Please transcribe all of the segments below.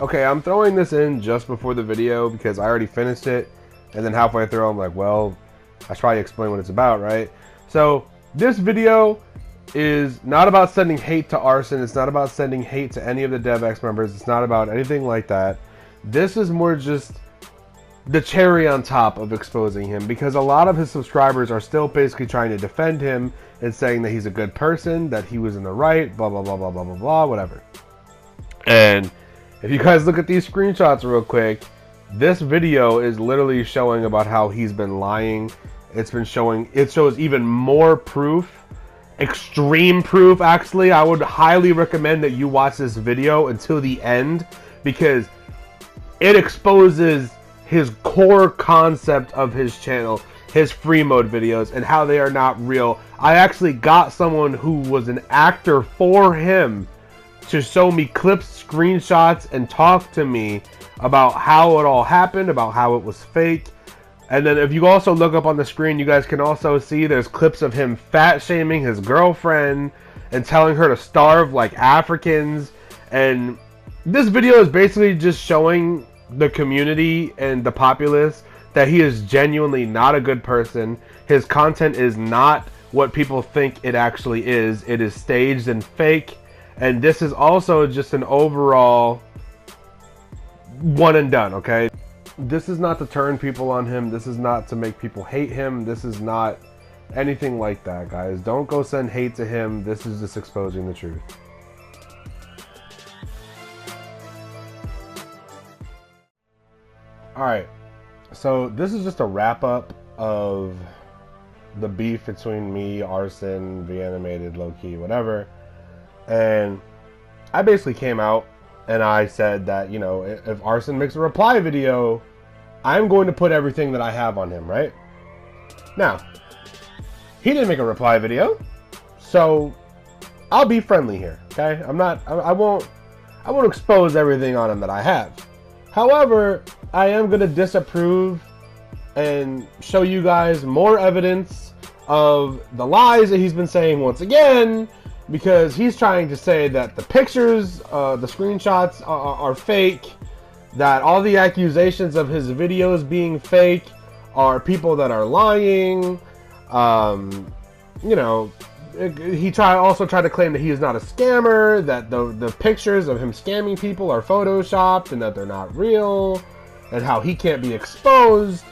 Okay, I'm throwing this in just before the video because I already finished it, and then halfway through I'm like, well, I should probably explain what it's about, right? So this video is not about sending hate to Arsen. It's not about sending hate to any of the DEVX members. It's not about anything like that. This is more just the cherry on top of exposing him, because a lot of his subscribers are still basically trying to defend him and saying that he's a good person, that he was in the right, blah, blah, blah, blah, blah, blah, blah, whatever. And if you guys look at these screenshots real quick, this video is literally showing about how he's been lying. It's been showing, it shows even more proof, extreme proof actually. I would highly recommend that you watch this video until the end, because it exposes his core concept of his channel, his free mode videos, and how they are not real. I actually got someone who was an actor for him to show me clips, screenshots, and talk to me about how it all happened, about how it was fake. And then if you also look up on the screen, you guys can also see there's clips of him fat shaming his girlfriend and telling her to starve like Africans. And this video is basically just showing the community and the populace that he is genuinely not a good person. His content is not what people think it actually is. It is staged and fake. And this is also just an overall one and done, okay? This is not to turn people on him. This is not to make people hate him. This is not anything like that, guys. Don't go send hate to him. This is just exposing the truth. Alright, so this is just a wrap up of the beef between me, Arsen, vAnimated, Lowkey, whatever. And I basically came out and I said that, you know, if Arsen makes a reply video, I'm going to put everything that I have on him, right? Now, he didn't make a reply video, so I'll be friendly here, okay? I won't expose everything on him that I have. However, I am going to disapprove and show you guys more evidence of the lies that he's been saying once again, because he's trying to say that the pictures, the screenshots are fake, that all the accusations of his videos being fake are people that are lying. You know, he also tried to claim that he is not a scammer, that the pictures of him scamming people are photoshopped and that they're not real, and how he can't be exposed.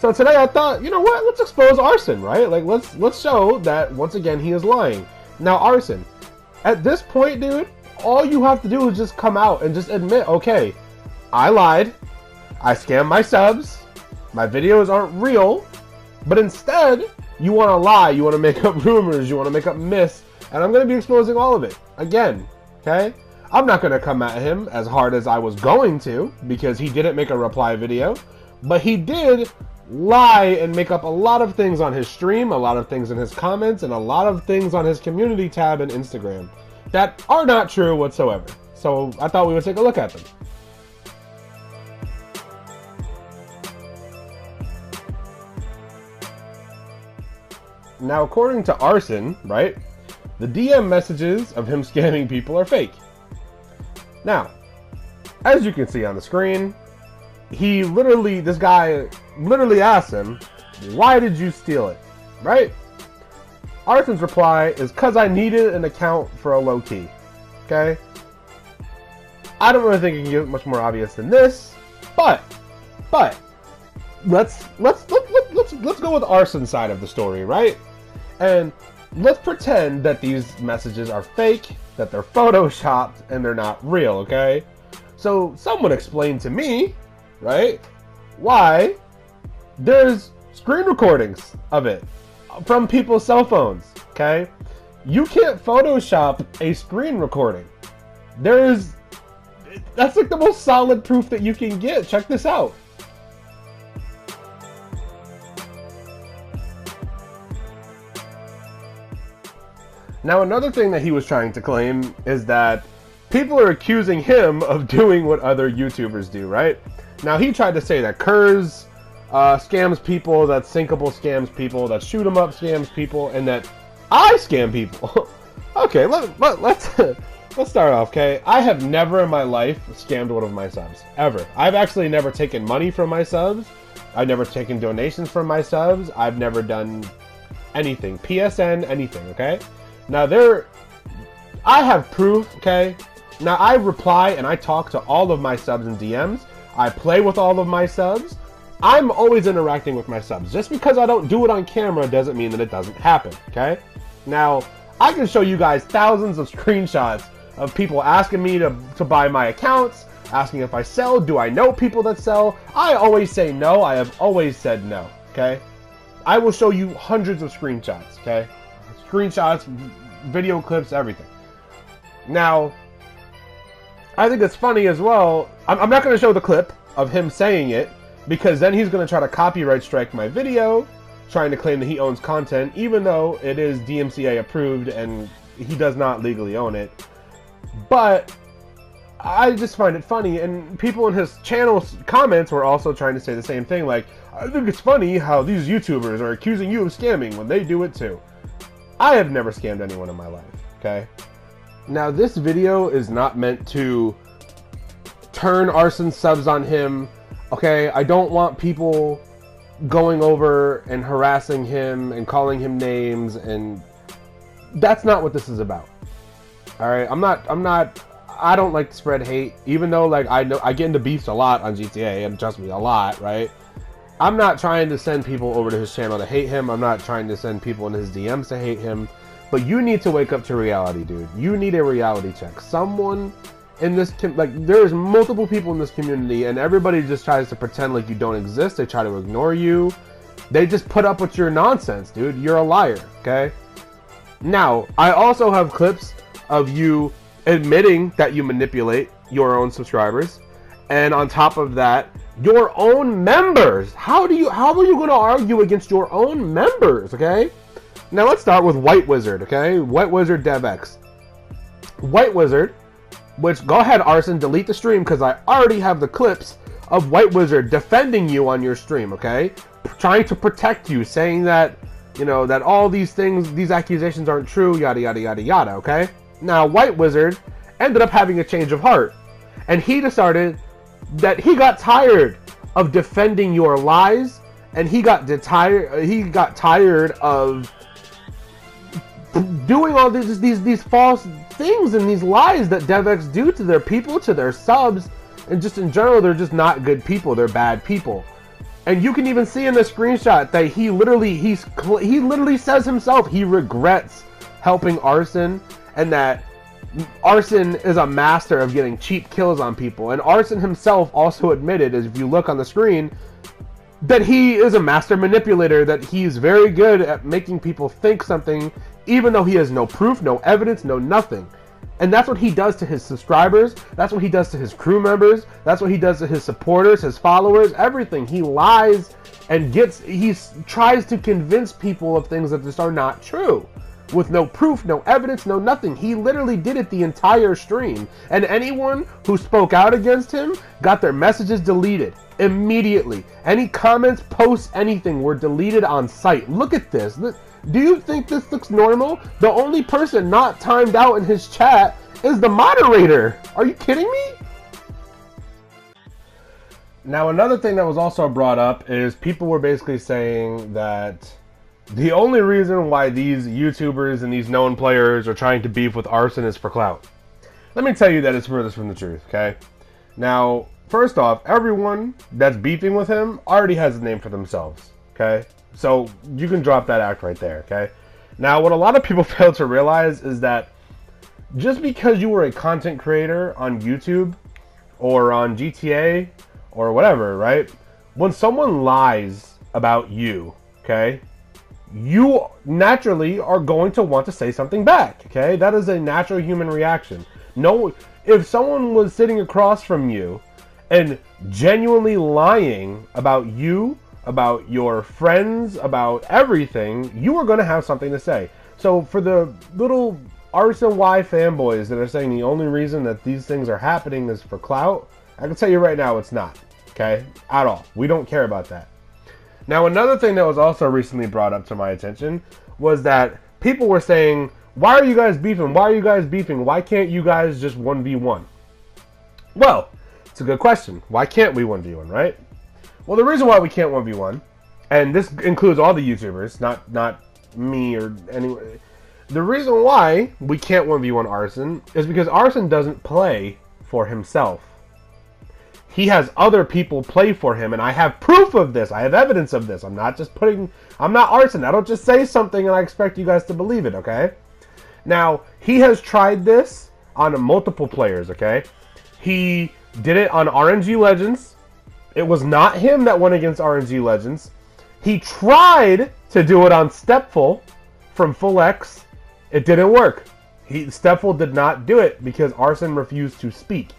So today I thought, you know what, let's expose Arsen, right? Like, let's show that once again he is lying. Now, Arsen, at this point, dude, all you have to do is just come out and just admit, okay, I lied, I scammed my subs, my videos aren't real, but instead, you want to lie, you want to make up rumors, you want to make up myths, and I'm going to be exposing all of it, again, okay? I'm not going to come at him as hard as I was going to, because he didn't make a reply video, but he did lie and make up a lot of things on his stream, a lot of things in his comments, and a lot of things on his community tab and Instagram that are not true whatsoever. So I thought we would take a look at them. Now, according to Arsen, right, the DM messages of him scamming people are fake. Now, as you can see on the screen, this guy literally asked him, why did you steal it, right? Arsen's reply is, cause I needed an account for a Lowkey, okay? I don't really think it can get much more obvious than this, but let's go with Arsen's side of the story, right? And let's pretend that these messages are fake, that they're photoshopped, and they're not real, okay? So someone explain to me, right, why there's screen recordings of it from people's cell phones, okay? You can't Photoshop a screen recording. That's like the most solid proof that you can get. Check this out. Now, another thing that he was trying to claim is that people are accusing him of doing what other YouTubers do, right? Now, he tried to say that Kurz scams people, that Syncable scams people, that ShootEmUp scams people, and that I scam people. Okay, let's let's start off, okay? I have never in my life scammed one of my subs. Ever. I've actually never taken money from my subs. I've never taken donations from my subs. I've never done anything. PSN, anything, okay? Now, I have proof, okay? Now, I reply and I talk to all of my subs in DMs. I play with all of my subs. I'm always interacting with my subs. Just because I don't do it on camera doesn't mean that it doesn't happen, okay? Now, I can show you guys thousands of screenshots of people asking me to buy my accounts, asking if I sell. Do I know people that sell? I always say no. I have always said no, okay? I will show you hundreds of screenshots, okay? Screenshots, video clips, everything. Now, I think it's funny as well. I'm not going to show the clip of him saying it, because then he's going to try to copyright strike my video, trying to claim that he owns content, even though it is DMCA approved and he does not legally own it. But I just find it funny, and people in his channel comments were also trying to say the same thing, like, I think it's funny how these YouTubers are accusing you of scamming when they do it too. I have never scammed anyone in my life, okay? Now, this video is not meant to turn Arsen subs on him, okay? I don't want people going over and harassing him and calling him names, and that's not what this is about. All right, I don't like to spread hate, even though, like, I know I get into beefs a lot on GTA, and trust me, a lot, right? I'm not trying to send people over to his channel to hate him. I'm not trying to send people in his DMs to hate him. But you need to wake up to reality, dude. You need a reality check. Someone in this, there's multiple people in this community, and everybody just tries to pretend like you don't exist. They try to ignore you. They just put up with your nonsense, dude. You're a liar, okay? Now, I also have clips of you admitting that you manipulate your own subscribers, and on top of that, your own members. How are you going to argue against your own members, okay? Now let's start with White Wizard, okay? White Wizard DEVX. White Wizard, which, go ahead, Arsen, delete the stream, because I already have the clips of White Wizard defending you on your stream, okay? Trying to protect you, saying that, you know, that all these things, these accusations aren't true, yada, yada, yada, yada, okay? Now, White Wizard ended up having a change of heart, and he decided that he got tired of defending your lies, and he got tired of doing all these false things and these lies that DEVX do to their people, to their subs, and just in general, they're just not good people. They're bad people. And you can even see in the screenshot that he literally says himself he regrets helping Arsen, and that Arsen is a master of getting cheap kills on people. And Arsen himself also admitted, as if you look on the screen, that he is a master manipulator, that he's very good at making people think something, even though he has no proof, no evidence, no nothing. And that's what he does to his subscribers. That's what he does to his crew members. That's what he does to his supporters, his followers, everything. He lies and he tries to convince people of things that just are not true, with no proof, no evidence, no nothing. He literally did it the entire stream. And anyone who spoke out against him got their messages deleted immediately. Any comments, posts, anything were deleted on site. Look at this. Do you think this looks normal? The only person not timed out in his chat is the moderator. Are you kidding me? Now, another thing that was also brought up is people were basically saying that the only reason why these YouTubers and these known players are trying to beef with Arsen is for clout. Let me tell you that it's furthest from the truth, okay? Now, first off, everyone that's beefing with him already has a name for themselves, okay? So you can drop that act right there, okay? Now, what a lot of people fail to realize is that just because you were a content creator on YouTube or on GTA or whatever, right? When someone lies about you, okay, you naturally are going to want to say something back, okay? That is a natural human reaction. No, if someone was sitting across from you and genuinely lying about you, about your friends, about everything, you are going to have something to say. So for the little Arsen Y fanboys that are saying the only reason that these things are happening is for clout, I can tell you right now it's not, okay? At all. We don't care about that. Now, another thing that was also recently brought up to my attention was that people were saying, Why are you guys beefing? Why are you guys beefing? Why can't you guys just 1v1? Well, it's a good question. Why can't we 1v1, right? Well, the reason why we can't 1v1, and this includes all the YouTubers, not me or anyone. The reason why we can't 1v1 Arsen is because Arsen doesn't play for himself. He has other people play for him, and I have proof of this. I have evidence of this. I'm not Arsen. I don't just say something and I expect you guys to believe it, okay? Now, he has tried this on multiple players, okay? He did it on RnG Legends. It was not him that went against RnG Legends. He tried to do it on Stepful from FullX. It didn't work. Stepful did not do it because Arsen refused to speak.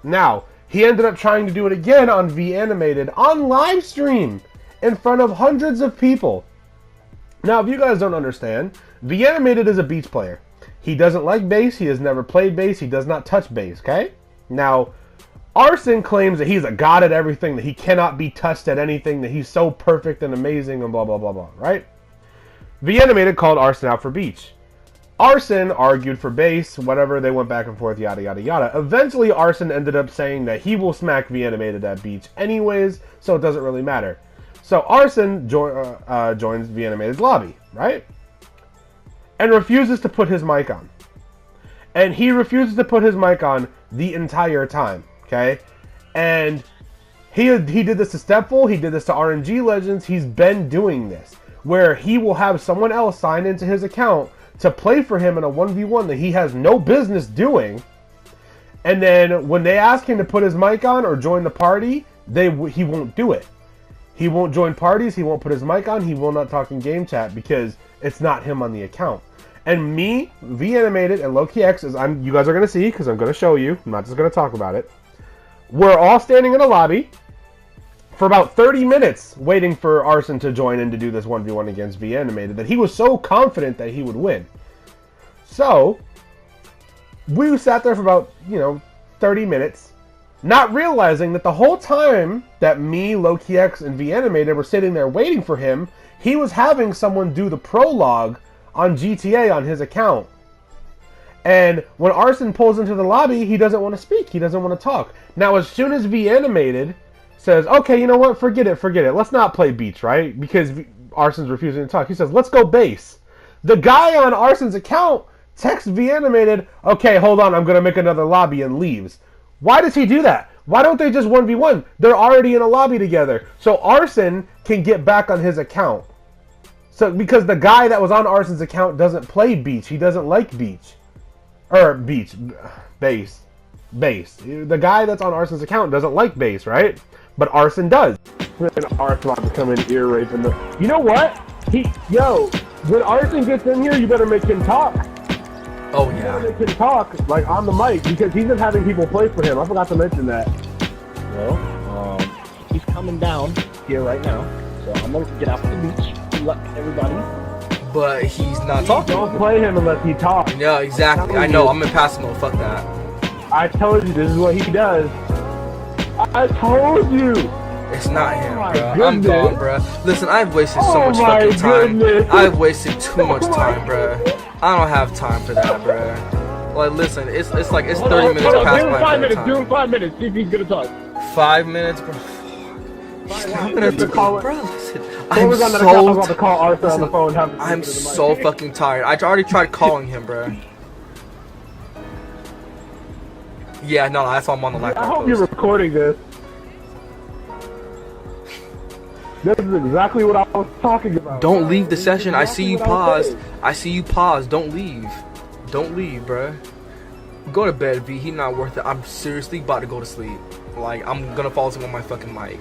Now, he ended up trying to do it again on vAnimated on live stream in front of hundreds of people. Now, if you guys don't understand, vAnimated is a beach player. He doesn't like bass. He has never played bass. He does not touch bass, okay? Now, Arsen claims that he's a god at everything, that he cannot be touched at anything, that he's so perfect and amazing and blah, blah, blah, blah, right? vAnimated called Arsen out for beach. Arsen argued for bass, whatever, they went back and forth, yada, yada, yada. Eventually, Arsen ended up saying that he will smack vAnimated at beach anyways, so it doesn't really matter. So Arsen joins vAnimated's lobby, right? And refuses to put his mic on. And he refuses to put his mic on the entire time, okay? And he did this to Stepful, he did this to RnG Legends, he's been doing this, where he will have someone else sign into his account to play for him in a 1v1 that he has no business doing, and then when they ask him to put his mic on or join the party, he won't do it. He won't join parties, he won't put his mic on, he will not talk in game chat because it's not him on the account. And me, vAnimated, and Lowkey X, you guys are going to see because I'm going to show you, I'm not just going to talk about it. We're all standing in a lobby for about 30 minutes waiting for Arsen to join in to do this 1v1 against vAnimated that he was so confident that he would win. So, we sat there for about, 30 minutes, not realizing that the whole time that me, Lowkey X, and vAnimated were sitting there waiting for him, he was having someone do the prologue on GTA on his account. And when Arsen pulls into the lobby, he doesn't want to speak. He doesn't want to talk. Now, as soon as vAnimated says, okay, you know what, forget it. Let's not play beach, right? Because Arsen's refusing to talk. He says, let's go base. The guy on Arsen's account texts vAnimated, okay, hold on, I'm going to make another lobby, and leaves. Why does he do that? Why don't they just 1v1? They're already in a lobby together. So Arsen can get back on his account. So, because the guy that was on Arsen's account doesn't play beach. He doesn't like beach. Bass. The guy that's on Arsen's account doesn't like bass, right? But Arsen does. When Arsen wants to come in ear raping the... You know what? When Arsen gets in here, you better make him talk. Oh, yeah. You better make him talk, like, on the mic, because he's been having people play for him. I forgot to mention that. Well, he's coming down here right now, so I'm gonna get out to the beach. Good luck, everybody. But he's not talking. Don't play him unless he talks. Yeah, exactly. I know. I'm in passive mode. Fuck that. I told you, this is what he does. I told you. It's not him, bro. Goodness. I'm gone, bro. Listen, I've wasted so much fucking time. I've wasted too much time, bro. I don't have time for that, bro. Like, listen, it's 30 minutes past my time. Give him 5 minutes. See if he's gonna talk. 5 minutes, bro. He's not gonna talk, bro. Listen, I'm so fucking tired. I already tried calling him, bro. Yeah, no, that's why I'm on the live. I hope you're recording this. This is exactly what I was talking about. Don't leave the session. I see you paused. Don't leave. Don't leave, bro. Go to bed, V. He's not worth it. I'm seriously about to go to sleep. Like, I'm gonna fall asleep on my fucking mic.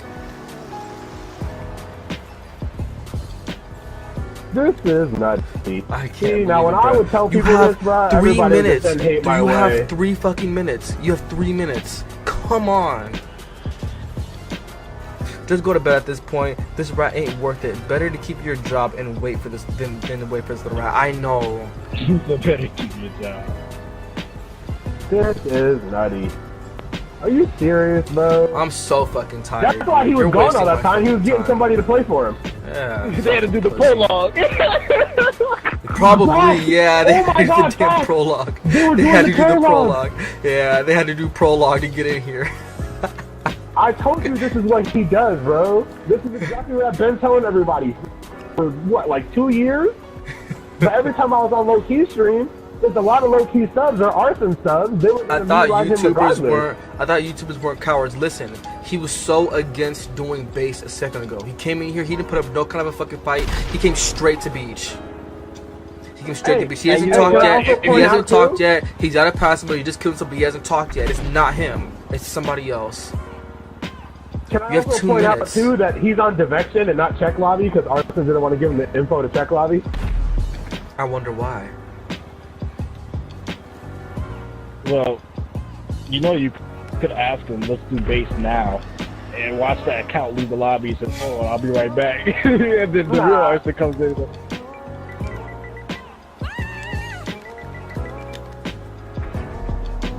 This is nuts. I can't. See, now when I would tell people this, bro, everybody would send hate my way. You have 3 fucking minutes. You have 3 minutes. Come on. Just go to bed at this point. This rat ain't worth it. Better to keep your job and wait for this than to wait for this little rat. I know. You better keep your job. This is nutty. Are you serious, bro? I'm so fucking tired. That's why he was gone all that time. He was getting somebody to play for him. Yeah. They had to do the prologue. Probably, yeah. They had to do the damn fuck. prologue. They were They doing had to the do the prologue. prologue. Yeah, they had to do prologue to get in here. I told you this is what he does, bro. This is exactly what I've been telling everybody for what, like 2 years? But every time I was on Lowkey stream, there's a lot of Lowkey subs or Arsen subs. They were I thought YouTubers YouTubers weren't cowards. Listen, he was so against doing base a second ago. He came in here, he didn't put up no kind of a fucking fight. He came straight to beach. He came straight to beach. He hasn't talked yet. He hasn't talked yet. He's out of passing, but he just killed somebody. He hasn't talked yet. It's not him. It's somebody else. Can I You have also 2 point minutes. out too that he's on DEVX and not check lobby because Arsen didn't want to give him the info to check lobby? I wonder why. Well, you know you could ask him, let's do base now, and watch that account leave the lobby and say, oh, I'll be right back. And then the real Arsen comes in.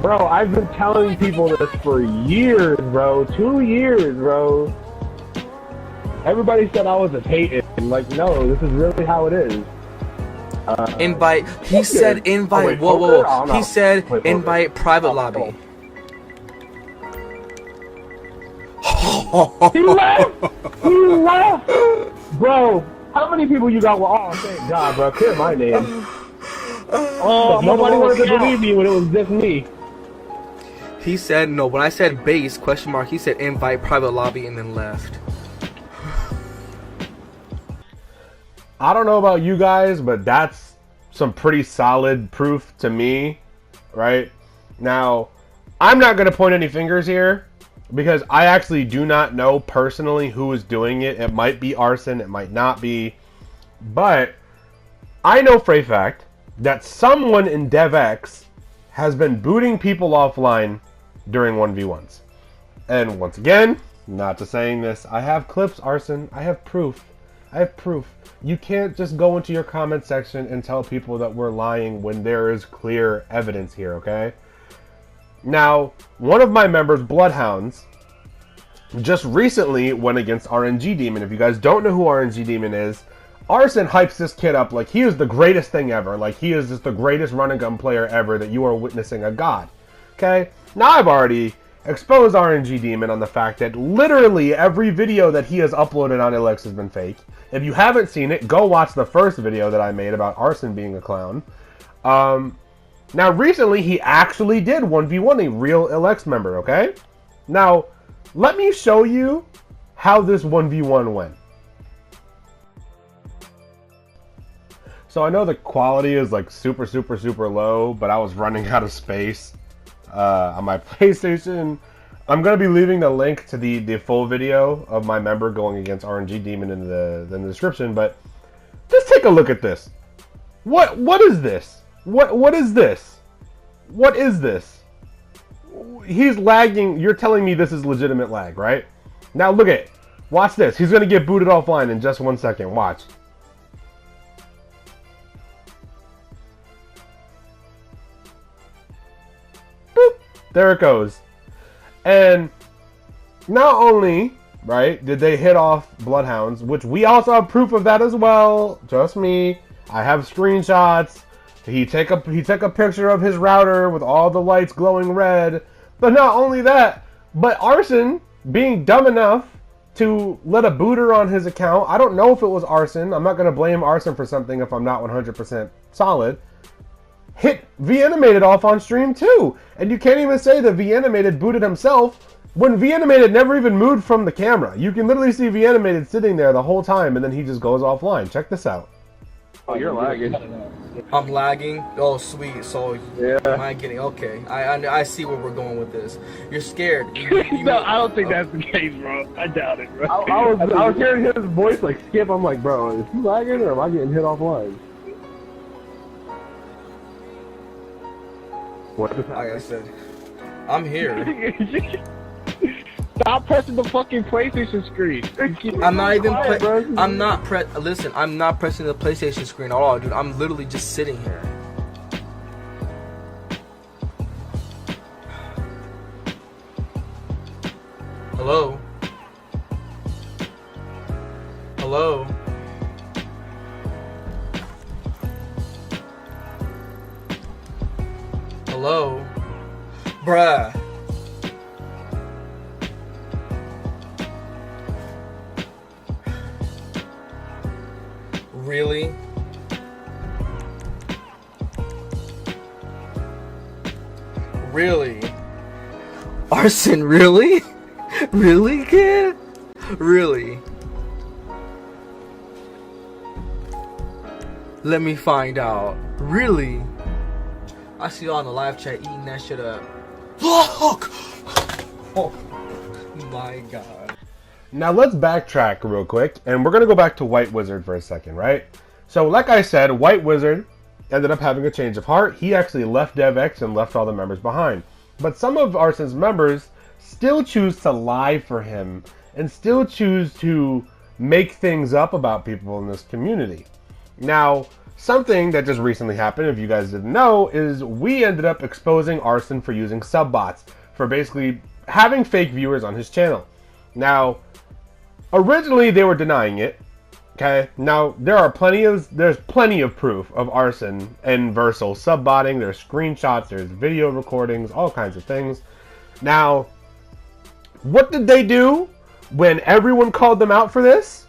Bro, I've been telling people this for years, bro. 2 years, bro. Everybody said I was a hater. Like, no, this is really how it is. Invite. He said invite. wait, Whoa. oh, no. He said Wait, invite private lobby. He left! He left! Bro, how many people you got? Oh, thank God, bro. Clear my name. Oh, nobody wanted to believe me when it was just me. He said no. When I said base question mark, he said invite private lobby and then left. I don't know about you guys, but that's some pretty solid proof to me, right? Now, I'm not going to point any fingers here because I actually do not know personally who is doing it. It might be Arsen, it might not be. But I know for a fact that someone in DEVX has been booting people offline during 1v1s. And once again, not to saying this, I have clips, Arsen. I have proof. I have proof. You can't just go into your comment section and tell people that we're lying when there is clear evidence here, okay? Now, one of my members, Bloodhounds, just recently went against RnG Demon. If you guys don't know who RnG Demon is, Arsen hypes this kid up like he is the greatest thing ever. Like he is just the greatest run and gun player ever, that you are witnessing a god. Okay? Now I've already exposed RnG Demon on the fact that literally every video that he has uploaded on ILLX has been fake. If you haven't seen it, go watch the first video that I made about Arsen being a clown. Now recently he actually did 1v1 a real ILLX member, okay? Now, let me show you how this 1v1 went. So I know the quality is like super low, but I was running out of space on my PlayStation. I'm going to be leaving the link to the full video of my member going against RnG Demon in the description, but just take a look at this. What is this? What is this? What is this? He's lagging. You're telling me this is legitimate lag, right? Now look at it. Watch this. He's going to get booted offline in just 1 second. Watch. Boop. There it goes. And not only, right, did they hit off Bloodhounds, which we also have proof of that as well. Trust me. I have screenshots. He took a picture of his router with all the lights glowing red. But not only that, but Arsen being dumb enough to let a booter on his account. I don't know if it was Arsen. I'm not going to blame Arsen for something if I'm not 100% solid. Hit vAnimated off on stream too. And you can't even say that vAnimated booted himself when vAnimated never even moved from the camera. You can literally see vAnimated sitting there the whole time and then he just goes offline. Check this out. Oh, you're lagging. I'm lagging. Oh, sweet. So, Yeah. am I getting okay? I see where we're going with this. You're scared. No, I don't think that's the case, bro. I doubt it, bro. I was hearing his voice like skip. I'm like, bro, is he lagging or am I getting hit offline? What is Like I said, I'm here. Stop pressing the fucking PlayStation screen. I'm not even. bro. I'm not Listen, I'm not pressing the PlayStation screen at all, dude. I'm literally just sitting here. Hello. Hello. Really? Really? Arsen, really? Really, kid? Really? Let me find out. Really? I see y'all in the live chat eating that shit up. Look! Oh my god. Now let's backtrack real quick, and we're gonna go back to White Wizard for a second, right? So like I said, White Wizard ended up having a change of heart. He actually left DEVX and left all the members behind. But some of Arsen's members still choose to lie for him and still choose to make things up about people in this community. Now, something that just recently happened, if you guys didn't know, is we ended up exposing Arsen for using sub bots, for basically having fake viewers on his channel. Now, originally they were denying it. Okay, now there's plenty of proof of Arsen and Versal subbotting. There's screenshots, there's video recordings, all kinds of things. Now, what did they do when everyone called them out for this?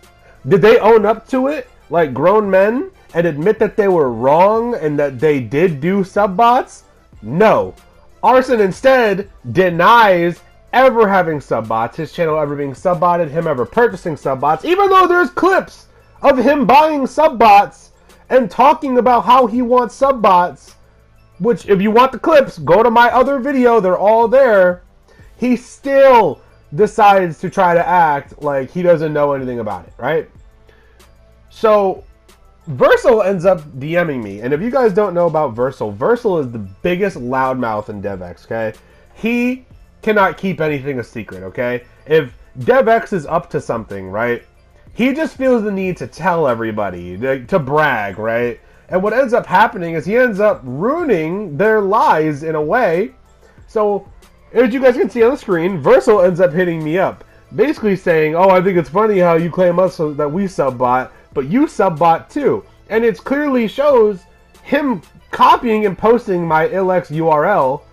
Did they own up to it like grown men and admit that they were wrong and that they did do subbots? No. Arsen instead denies ever having subbots, his channel ever being subbotted, him ever purchasing subbots, even though there's clips of him buying subbots and talking about how he wants subbots, which if you want the clips, go to my other video, they're all there. He still decides to try to act like he doesn't know anything about it, right? So Versal ends up DMing me, and if you guys don't know about Versal, Versal is the biggest loudmouth in DevX, okay? He cannot keep anything a secret, okay? If DevX is up to something, right, he just feels the need to tell everybody, to brag, right? And what ends up happening is he ends up ruining their lives in a way. So, as you guys can see on the screen, Versal ends up hitting me up, basically saying, oh, I think it's funny how you claim us so that we subbot, but you subbot too. And it clearly shows him copying and posting my ILLX URL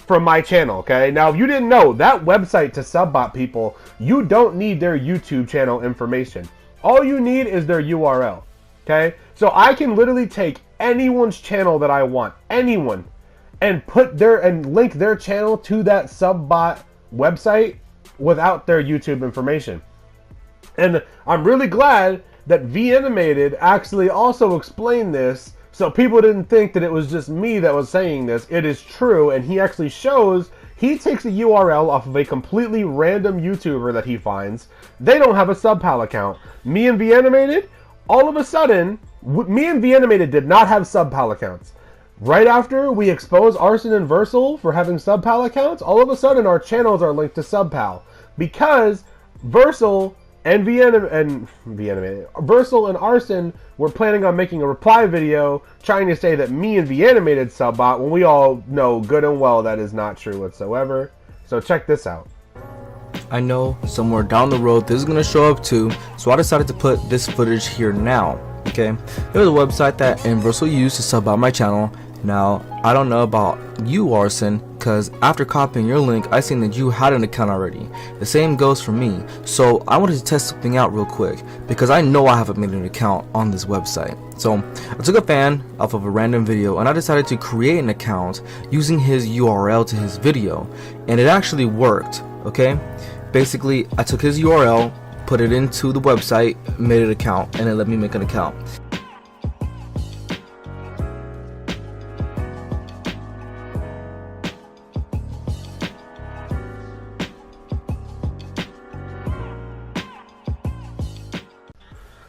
from my channel, okay? Now, if you didn't know, that website to subbot people, you don't need their YouTube channel information. All you need is their URL, okay? So I can literally take anyone's channel that I want, anyone, and link their channel to that subbot website without their YouTube information. And I'm really glad that vAnimated actually also explained this, so people didn't think that it was just me that was saying this. It is true, and he actually shows, he takes a URL off of a completely random YouTuber that he finds. They don't have a subpal account. Me and vAnimated, all of a sudden, me and vAnimated did not have subpal accounts. Right after we expose Arsen and Versal for having subpal accounts, all of a sudden our channels are linked to subpal. Because Versal and Versal and Arsen were planning on making a reply video trying to say that me and vAnimated subbot, when we all know good and well that is not true whatsoever. So check this out. I know somewhere down the road this is going to show up too, so I decided to put this footage here now. Okay, there's a website that Versal used to sub out my channel. Now, I don't know about you, Arsen, because after copying your link, I seen that you had an account already. The same goes for me. So I wanted to test something out real quick, because I know I haven't made an account on this website. So I took a fan off of a random video, and I decided to create an account using his URL to his video. And it actually worked, okay? Basically, I took his URL, put it into the website, made an account, and it let me make an account.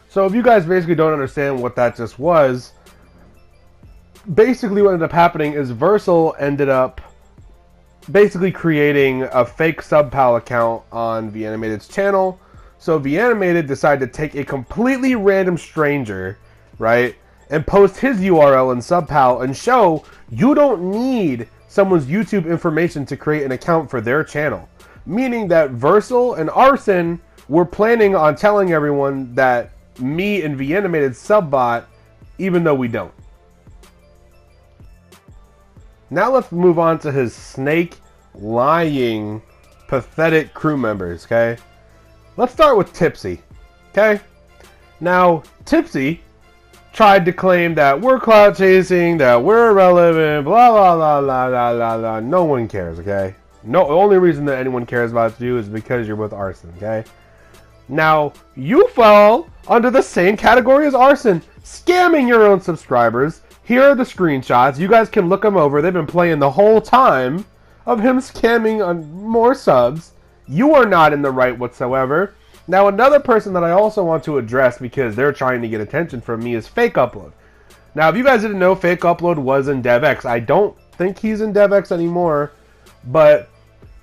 So if you guys basically don't understand what that just was, basically what ended up happening is Versal ended up basically creating a fake subpal account on vAnimated's channel. So vAnimated decided to take a completely random stranger, right, and post his URL in subpal and show you don't need someone's YouTube information to create an account for their channel. Meaning that Versal and Arsen were planning on telling everyone that me and vAnimated subbot, even though we don't. Now let's move on to his snake, lying, pathetic crew members, okay? Let's start with Tipsy, okay? Now, Tipsy tried to claim that we're clout chasing, that we're irrelevant, blah, blah, blah, blah, blah, blah, blah. No one cares, okay? No, the only reason that anyone cares about you is because you're with Arsen, okay? Now, you fall under the same category as Arsen, scamming your own subscribers. Here are the screenshots. You guys can look them over. They've been playing the whole time of him scamming on more subs. You are not in the right whatsoever. Now, another person that I also want to address because they're trying to get attention from me is FakeUpload. Now, if you guys didn't know, FakeUpload was in DEVX. I don't think he's in DEVX anymore, but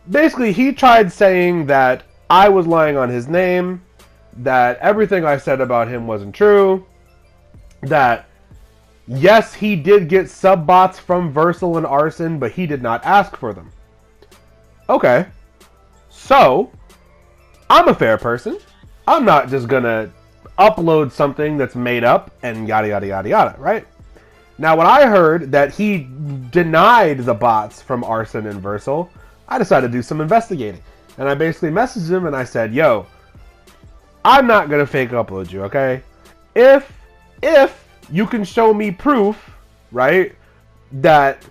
basically he tried saying that I was lying on his name, that everything I said about him wasn't true, that yes, he did get sub bots from Versal and Arsen, but he did not ask for them. Okay, so I'm a fair person. I'm not just gonna upload something that's made up and yada yada yada yada, right? Now, when I heard that he denied the bots from Arsen and Versal, I decided to do some investigating. And I basically messaged him and I said, yo, I'm not gonna fake upload you, okay? If you can show me proof, right, that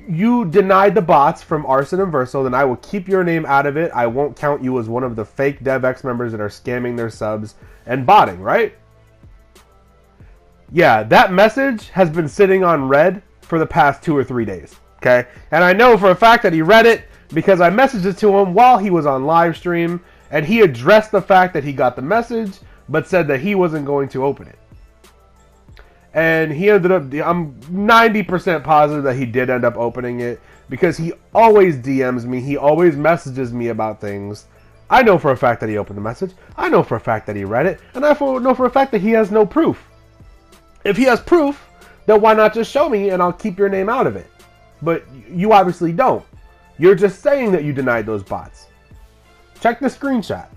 you denied the bots from Arsen and Versal, then I will keep your name out of it. I won't count you as one of the fake DevX members that are scamming their subs and botting, right? Yeah, that message has been sitting on read for the past 2 or 3 days, okay? And I know for a fact that he read it because I messaged it to him while he was on live stream, and he addressed the fact that he got the message, but said that he wasn't going to open it. And he ended up, I'm 90% positive that he did end up opening it, because he always DMs me, he always messages me about things. I know for a fact that he opened the message, I know for a fact that he read it, and I know for a fact that he has no proof. If he has proof, then why not just show me and I'll keep your name out of it? But you obviously don't. You're just saying that you denied those bots. Check the screenshot.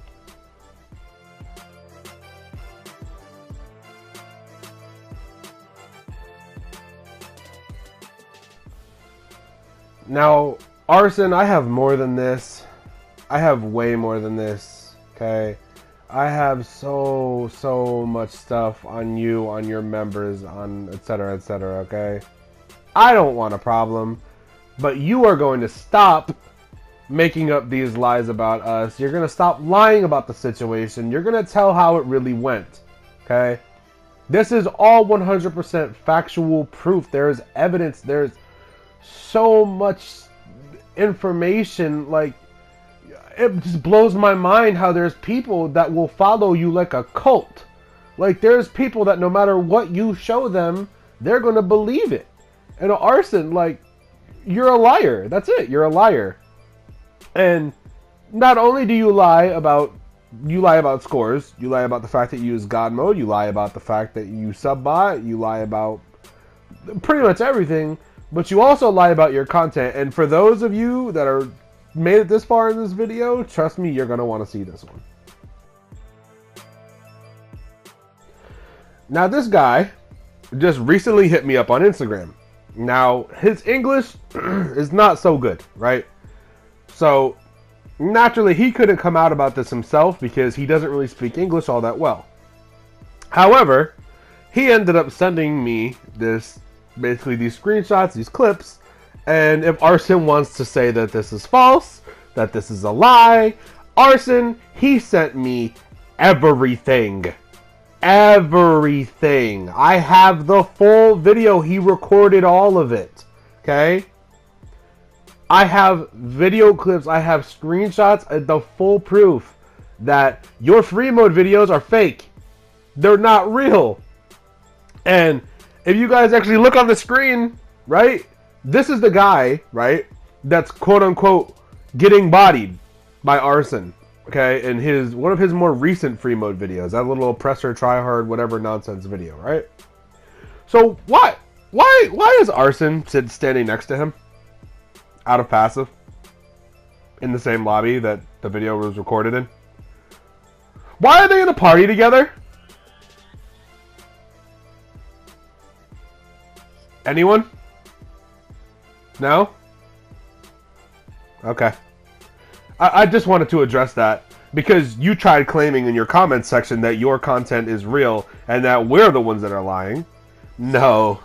Now, Arsen, I have more than this. I have way more than this, okay? I have so much stuff on you, on your members, on etc, okay? I don't want a problem, but you are going to stop making up these lies about us. You're going to stop lying about the situation. You're going to tell how it really went, okay? This is all 100% factual proof. There is evidence. There's so much information. Like, it just blows my mind how there's people that will follow you like a cult. Like, there's people that no matter what you show them, they're going to believe it. And Arsen, like, you're a liar. That's it. You're a liar. And not only do you lie about scores, you lie about the fact that you use God mode, you lie about the fact that you sub-bot, you lie about pretty much everything, but you also lie about your content. And for those of you that are made it this far in this video, trust me, you're going to want to see this one. Now, this guy just recently hit me up on Instagram. Now, his English is not so good, right? So, naturally, he couldn't come out about this himself because he doesn't really speak English all that well. However, he ended up sending me basically these screenshots, these clips, and if Arsen wants to say that this is false, that this is a lie, Arsen, he sent me everything. Everything. I have the full video. He recorded all of it. Okay? I have video clips. I have screenshots. The full proof that your free mode videos are fake. They're not real. And if you guys actually look on the screen, right? This is the guy, right? That's quote unquote getting bodied by Arsen. Okay, in one of his more recent free mode videos, that little oppressor, tryhard, whatever nonsense video, right? So why is Arsen standing next to him, out of passive, in the same lobby that the video was recorded in? Why are they in a party together? Anyone? No? Okay. I just wanted to address that because you tried claiming in your comments section that your content is real and that we're the ones that are lying. No.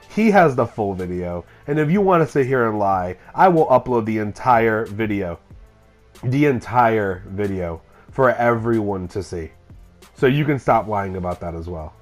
He has the full video, and if you want to sit here and lie, I will upload the entire video. The entire video for everyone to see. So you can stop lying about that as well.